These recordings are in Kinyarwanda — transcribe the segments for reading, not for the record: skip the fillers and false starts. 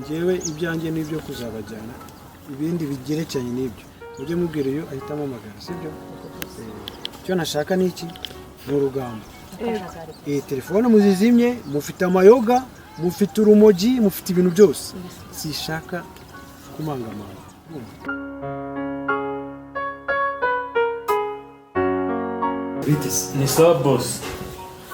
njyewe ibyanjye n'ibyo kuzabajyana ibindi bigerekeranye n'ibyo ujye mubwira iyo ahitamo amagara sibyo icyo nashaka ni iki ni urugamba iyi telefone muzizimye mufite amayoga mufite urumogi mufite ibintu byose sishaka kumangamanga ni sawa boss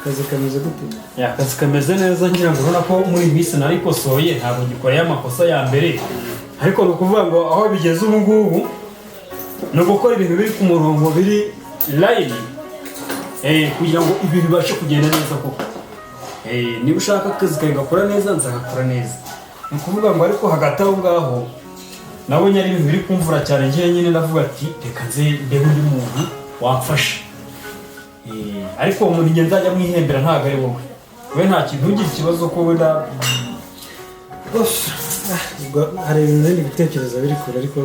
akazi kameze gute akazi kameze neza ngira ngo urabona ko muri iyi minsi narikosoye ntabwo ngikoreye amakosa ya mbere ariko ni ukuvuga ngo aho bigeze ubu ngubu ni ugukora ibintu biri ku murongo biri layini kugira ngo ibintu bibashe kugenda neza koko niba ushaka akazi kawe gakora neza nzagakora neza ni ukuvuga ngo ariko hagati aho ngaho nabonye ari ibintu biri kumvura cyane ngewe nyine ndavuga ati reka nze ndebe undi muntu wamfasha ariko uwo muntu ngenda nzajya mwihembera ntabwo ari wowe nta kintu ntugire ikibazo ko wenda hari ibintu bindi bitekereza biri kure ariko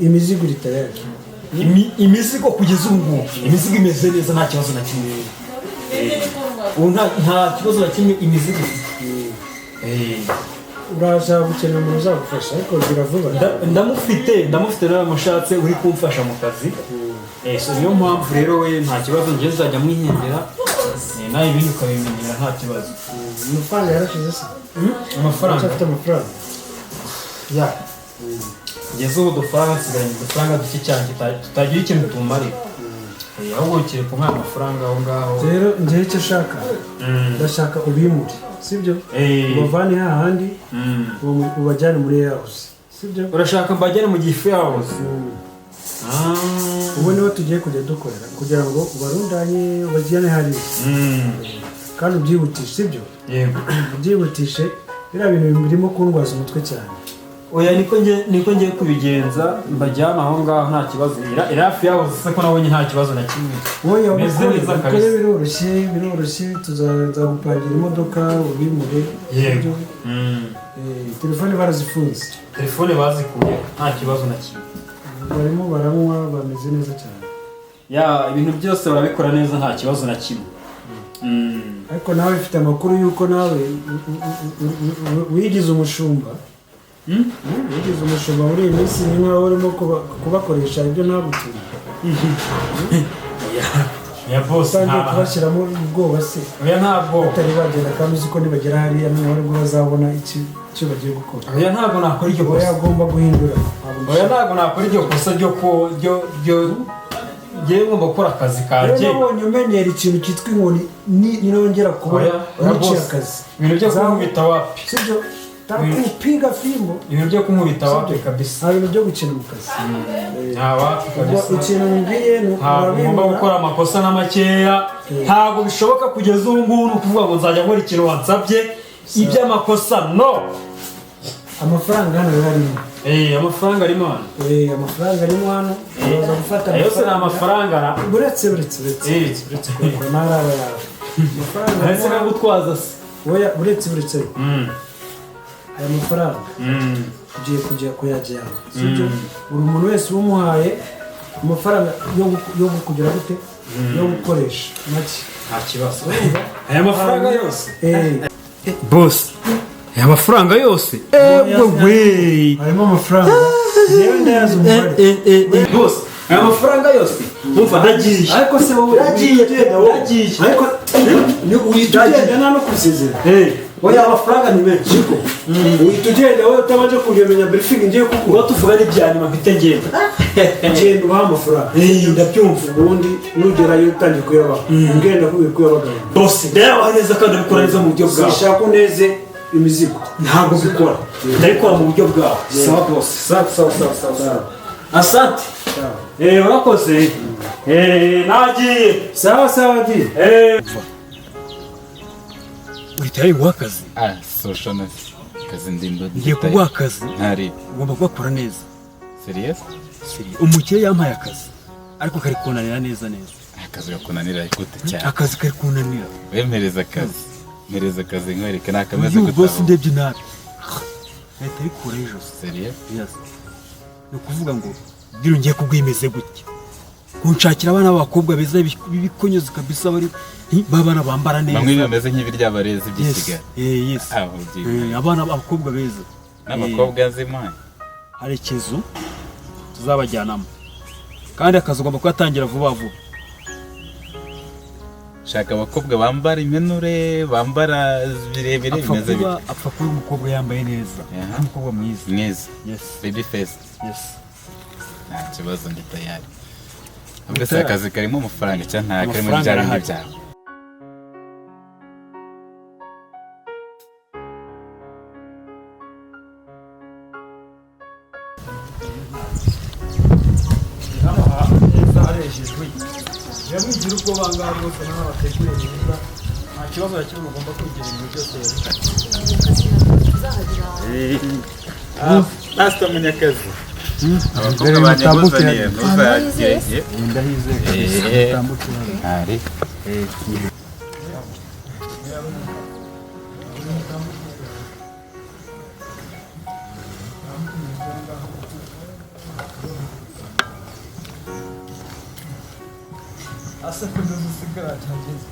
imizigo iri tayari imizigo kugeza ubu ngubu imizigo imeze neza nta kibazo na kimwe nta kibazo na kimwe imizigo urashaka gukenera umuntu uzagufasha ariko biravuba ndamufite n'abamushatse uri kumfasha mu kazi niyo mpamvu rero we nta kibazo njye nzajya mwihembera nawe ibindi ukabimenyera nta kibazo amafaranga yarashize se amafaranga afite amafaranga kugeza ubu dufaranga nsigaranye udufaranga duke cyane tutagira ikintu tumarira ahubwo kiri kumwe amafaranga aho ngaho rero njyewe icyo ushaka ndashaka ubimure sibyo ubavane hahandi ubajyane muri house sibyo urashaka mbajyane mu gifu house ubu niho tugiye kujya dukorera kugira ngo ubarundanye ubajyane hariya kandi ubyihutishe sibyo ubyihutishe biriya bintu birimo kundwaza umutwe cyane oya niko ngiye kubigenza mbajyana aho ngaho nta kibazo iri hafi yaho se ko nabonye nta kibazo na kimwe oya ukore biroroshye tuzagupangira imodoka ubimure yego telefone barazifunze telefone bazikuye nta kibazo na kimwe barimo baranywa bameze neza cyane ibintu byose barabikora neza nta kibazo na kimwe ariko nawe ufite amakuru y'uko nawe wigize umushumba wigize umushumba muri iyi minsi ni nkaho urimo kubakoresha ibyo nagutumye utangiye kubashyiramo ubwoba se batari bagenda kandi uzi ko nibagera hariya noneho aribwo bazabona icyo bagiye gukora ntabwo nakora iryo kosa agomba guhindura ntabwo nakora iryo kosa ngewe ngomba gukora akazi kanjye nabonye umenyera ikintu cyitwa inkoni nirongera kubona niciye akazi ibintu byo kumubita wapi sibyo kupiga fimbo ibintu byo kumubita wapi kabisa nta bintu byo gukina mu kazi nta wapi kabisa ikintu mbwiye ni ngomba gukora amakosa na makeya ntabwo bishoboka kugeza ubu ngubu ni ukuvuga ngo nzajya nkora ikintu wansabye iby'amakosa no amafaranga hano yarimo amafaranga arimo hano amafaranga arimo hano uraza gufata yose ni amafaranga uretse kuko ntari aba yawe amafaranga aretse no gutwaza se uretse aya mafaranga ugiye kujya kuyajyana sibyo buri muntu wese umuhaye amafaranga yo kugira gute yo gukoresha make nta kibazo aya mafaranga yose boss aya mafaranga yose harimo amafaranga yewe ndayazi umubare boss aya mafaranga yose umva ndagiye ariko se wowe ndagiye ariko uhita ugenda nta no kusezera oya amafaranga ni menshi ko uhita ugenda wowe utabanje kumenya briefing ngiye kuko uba tuvuga n'ibya nyuma mfite ngenda ugenda ubaha amafaranga ndabyumva ubundi nugerayo utangiye kuyabaha ugenda kuyabagana bose ndayabaha neza kandi abikora neza mu buryo bwawe sishaka uneze imizigo ntabwo bikora ndabikora mu buryo bwawe sawa bose sawa asante urakoze nagiye sawa agiye uhita guha akazi soshona akazi ndimba ngiye kuguha akazi ntari ugomba kugakora neza serious umukire yampaye akazi ariko kari kunanira neza akazi gakunanira gute cyane akazi kari kunanira wemereza akazi nkwereke nakameze gute boss ndebye nabi leta ikura ejo serious no kuvuga ngo biro ngiye kugwimeze gutya kunshakira abana b'abakobwa beza bikonyoza kabisa bari babana bambara neza bamwe bameze nk'ibiryabarezi by'isiga yes abana b'abakobwa beza n'abakobwa nzimanye. hari ikizu tuzabajyanamo kandi akazi ugomba kugatangira vuba vuba. Shaka abakobwa bambara impenure, bambara birebire bimeze bite. Apfa kuba umukobwa yambaye neza, umukobwa mwiza. Mwiza. Yes. Baby face. Yes. Nta kibazo ndi tayari. Ubwo se akazi karimo amafaranga cyangwa nta karimo ibyawe n'ibyawe. Yamugira ubwo bangahe rwose naho bateguriye neza, nta kibazo na kimwe ugomba kwigira ibintu byose. Pastor Munyakazi. Abakobwa banyaguzaniye ntuzagire. Ndahizeye tambukira. Ari. Asa kuduza sigara cyageze.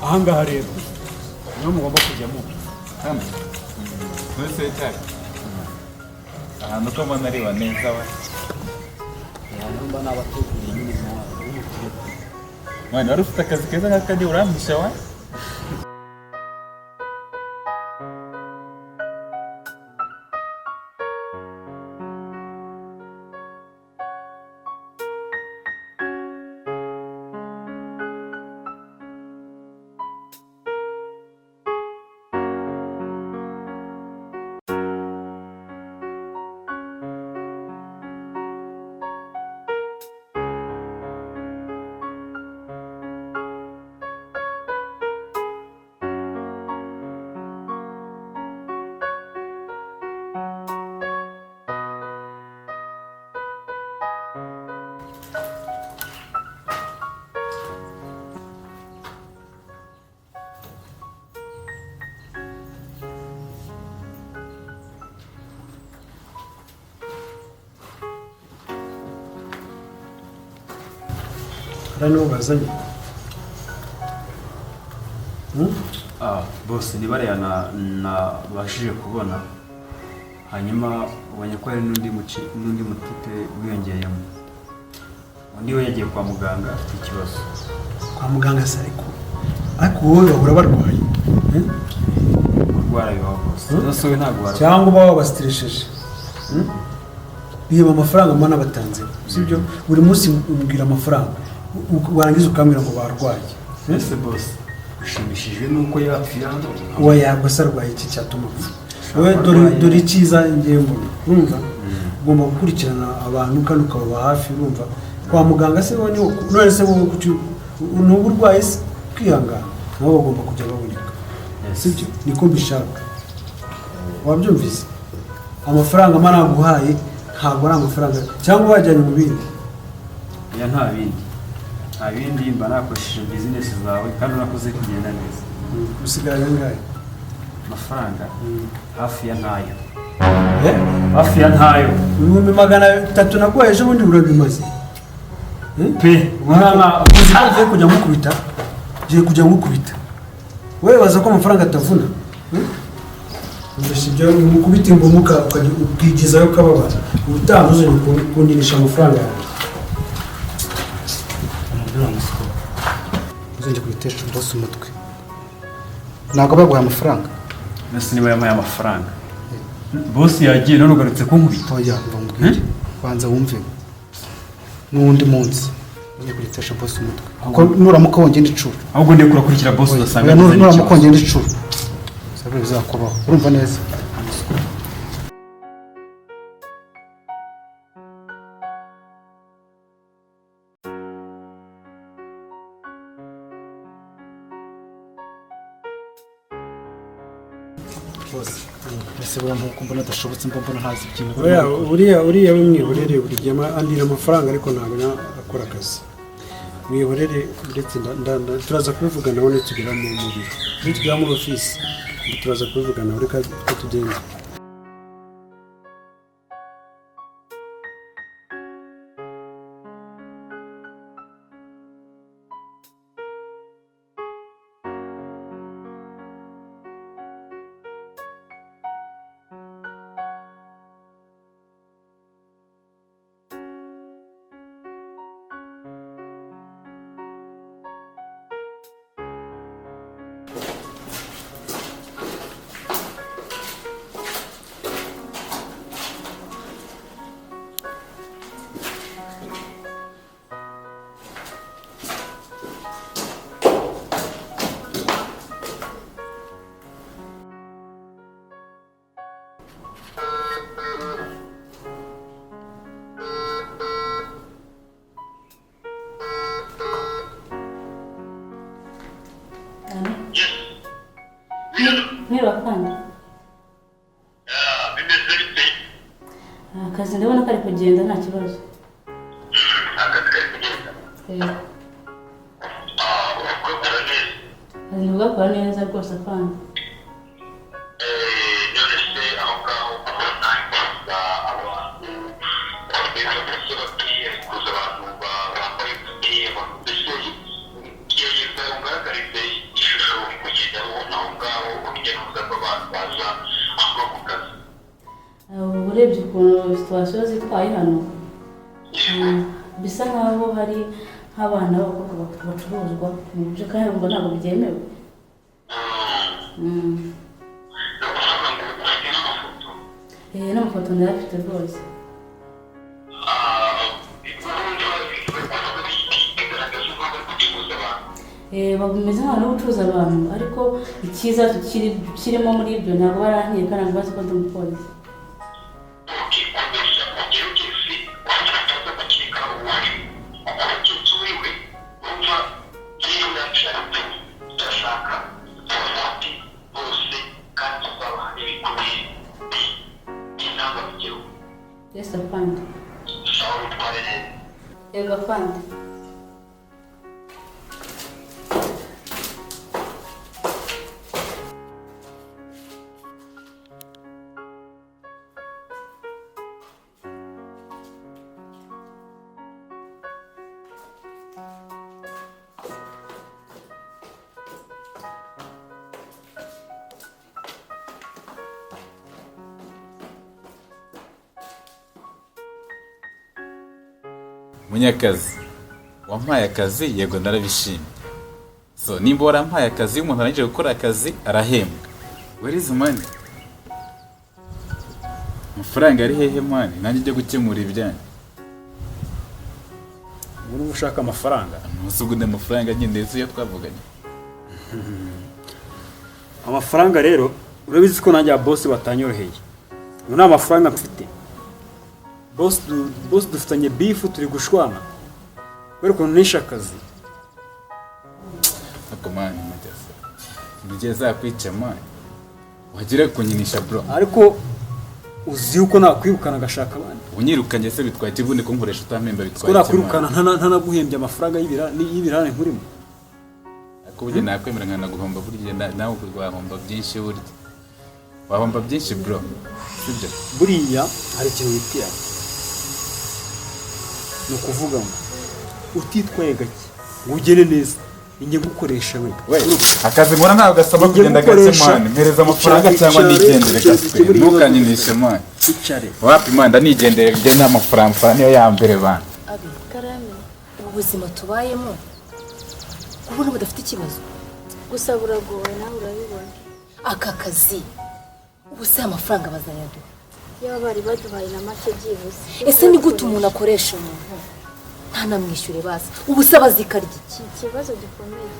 Ahangaha rero niho mugomba kujyamo. Hano. Mwese cyane. Ahantu ko mbona ari neza we. Mba nabateguriye nyine nawe. Mwana wari ufite akazi keza nk'akandi urampisha wa? Rano bazanye. Bose ni bariya nabashije kubona, hanyuma ubonye ko hari n'undi mutipe wiyongeyemo. Undi we yagiye kwa muganga afite ikibazo. Kwa muganga se ariko wowe bahora barwaye. Kurwara bibaho bose. Nose we ntabwo warwaye. Cyangwa baba bastresheje. Biba amafaranga mana batanze. Sibyo buri munsi umbwira amafaranga. Warangiza ukambwira ngo barwaye. Ese boss ushimishijwe nuko yapfira hano? Uwa yagosarwaye iki cyatuma. Wowe dore ikiza ingembo. Urumva? Ugomba gukurikirana abantu kandi ukaba hafi, urumva? Kwa muganga se woni none se wowe n'uburwayi se kwihangana nabo bagomba kujya baboneka. Sibyo niko mbishaka. Wabyumvise? Amafaranga mana guhaye ntabwo ari amafaranga cyangwa wajyanye mu bindi. Ya nta bindi mba nakoresheje business zawe kandi nakoze kugenda neza. Usigaranye ngahe? Amafaranga hafi ya ntayo. Hafi ya ntayo. 300 nakoheje ubundi burabimaze. Pe Mwana uziye kujya mukubita. Wewe baza ko amafaranga atavuna. Ndashibyo mukubita ingumuka ukigizayo kababara. Utanduze kundinisha amafaranga yawe. Uzenge kubitesha boss umutwe. Ntago baguha amafaranga. Nasi niba yamaye amafaranga. Boss yagiye none ugarutse kunkubita. Oya mbambwire. Kwanza wumve. N'undi munsi. Uzenge kubitesha boss umutwe. Kuko nuramuka wongenda icuru. Ahubwo ndiye kurakurikira boss udasanga. Nuramuka wongenda icuru. Sabe bizakubaho. Urumva neza? bose ese buriya nkuko mbona adashobotse mbona ntazi ikintu uriya w'umwiborere buri gihe andira amafaranga ariko ntabwo akora akazi mwihorere ndetse turaza kubivugana nawe nitugera mu biro nitugera muri ofisi turaza kubivugana nawe reka tugende Nirwakanda akazi ndabona kari kugenda nta kibazo akazi ugakora neza rwose afande urebye ukuntu situwasiyo zitwaye hano bisa nkaho hari nk'abana b'abakobwa bacuruzwa mu buryo kandi ngo ntabwo byemewe n'amafoto ndayafite rwose bameze nk'abantu b'ubucuruza abantu ariko icyiza kirimo muri ibyo ntabwo barangiye kandi ntabwo bazi ko ndi umupolisi Yes, afande. Yego afande. Munyakazi wampaye akazi yego narabishimye so nimba warampaye akazi iyo umuntu arangije gukora akazi arahembwa where is money amafaranga ari hehe mwana nanjye njye gukemura ibyanyu uri ushaka amafaranga ntusugunde amafaranga nyine iyo twavuganye amafaranga rero urabizi ko nanjye boss batanyoroheye ubu nta mafaranga mfite boss dufitanye beef turi gushwana kubera ukuntu nishe akazi ako mani mutese mugiye zakwica mani wagira kunyinisha bro ariko uzi uko nakwirukana agashaka abandi unyirukanye se bitwaye kivune ko nkoresha utampemba bitwaye ko nakwirukana ntanaguhembye amafaranga y'ibirane nkurimo ariko burya nakwemera nkanaguhomba burya nawe wahomba byinshi burya wahomba byinshi bro sibyo buriya hari ikintu witiya ni ukuvuga ngo utitwaye gake ngo ugere neza inge gukoresha we akazi nkora ntabwo gasaba kugenda gake mani mpereza amafaranga cyangwa nigendere gaswe ntukanyinishe mani wapi manda nigendere bye nta mafaranga niyo ya mbere bana abi karame ubuzima tubayemo ubona budafite ikibazo gusa buragoye nawe urabibona aka kazi ubuse amafaranga bazayaduha yaba bari baduhaye na make byibuze ese ni gute umuntu akoresha umuntu ntanamwishyure basi ubuse abazikarya iki ikibazo gikomeye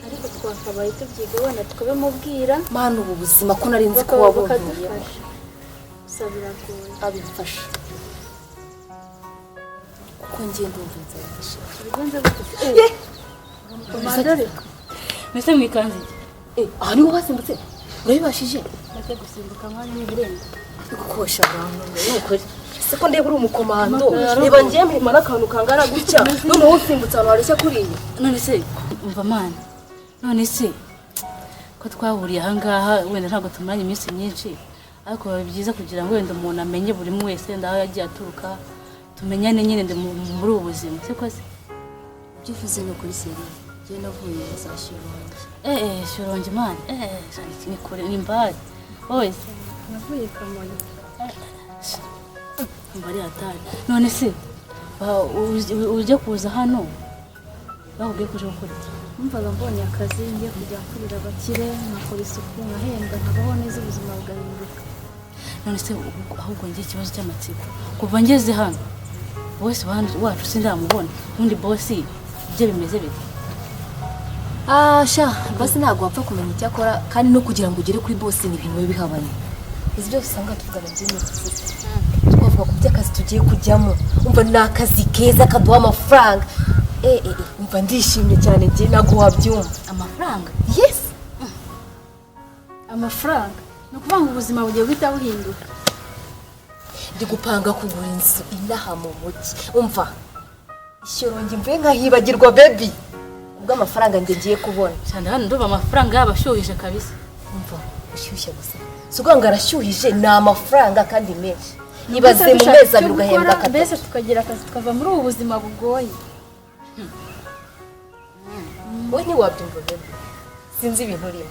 ariko twakabaye tubyiga wenda tukabimubwira mana ubu buzima ko nari nzi ko wabonye gusa biragoye abifasha kuko ngiye ndumva nzabifasha ibigenze gute komandore mbese mwikanze aha niho hasimbutse urabibashije bajya gusimbuka mwanya n'ibirenga gukosha abantu nukuri siko ndeba uri umukomando niba ngiye mpima n'akantu kangana gutya noneho usimbutse ahantu hareshya kuriya none se umva mani none se ko twahuriye ahangaha wenda ntabwo tumaranye iminsi myinshi ariko biba byiza kugira ngo wenda umuntu amenye buri umwe wese wenda aho yagiye aturuka tumenyane nyine muri ubu buzima siko se byifuze no kuri seri njye navuye za Shirongi Shirongi mani ni kure ni mbali oye navuye Kamonyi mbari hatari none se uje kuza hano bakubwiye kuje gukora numvaga mbonye akazi ngiye kujya kurira abakire nkakora isuku nkahembwa nkabaho neza ubuzima bugahinduka none se ahubwo ngiye ikibazo cy'amatsiko kuva ngeze hano bose wacu sindamubona undi bosi ibyo bimeze bite sha basi ntabwo wapfa kumenya icyo akora kandi no kugira ngo ugere kuri bosi ni ibintu bibi bihabanye izi byose usanga tuvugana byinshi twavuga ku by'akazi tugiye kujyamo umva ni akazi keza kaduha amafaranga umva ndishimye cyane njye ntabwo wabyumva amafaranga yes amafaranga ni ukuvuga ngo ubuzima bugiye guhita buhinduka ndi gupanga kugura inzu inaha mu mujyi umva Shirongi mvuye nkahibagirwa baby ubwo amafaranga ngiye kubona cyane hano ndumva amafaranga yabashyuhije kabisa umva ushyushye gusa si ubwo ngo arashyuhije ni amafaranga kandi menshi nibaze mu mezi abiri ugahembwa akatatu mbese tukagira akazi tukava muri ubu buzima bugoye wowe ntiwabyumva baby sinzi ibintu urimo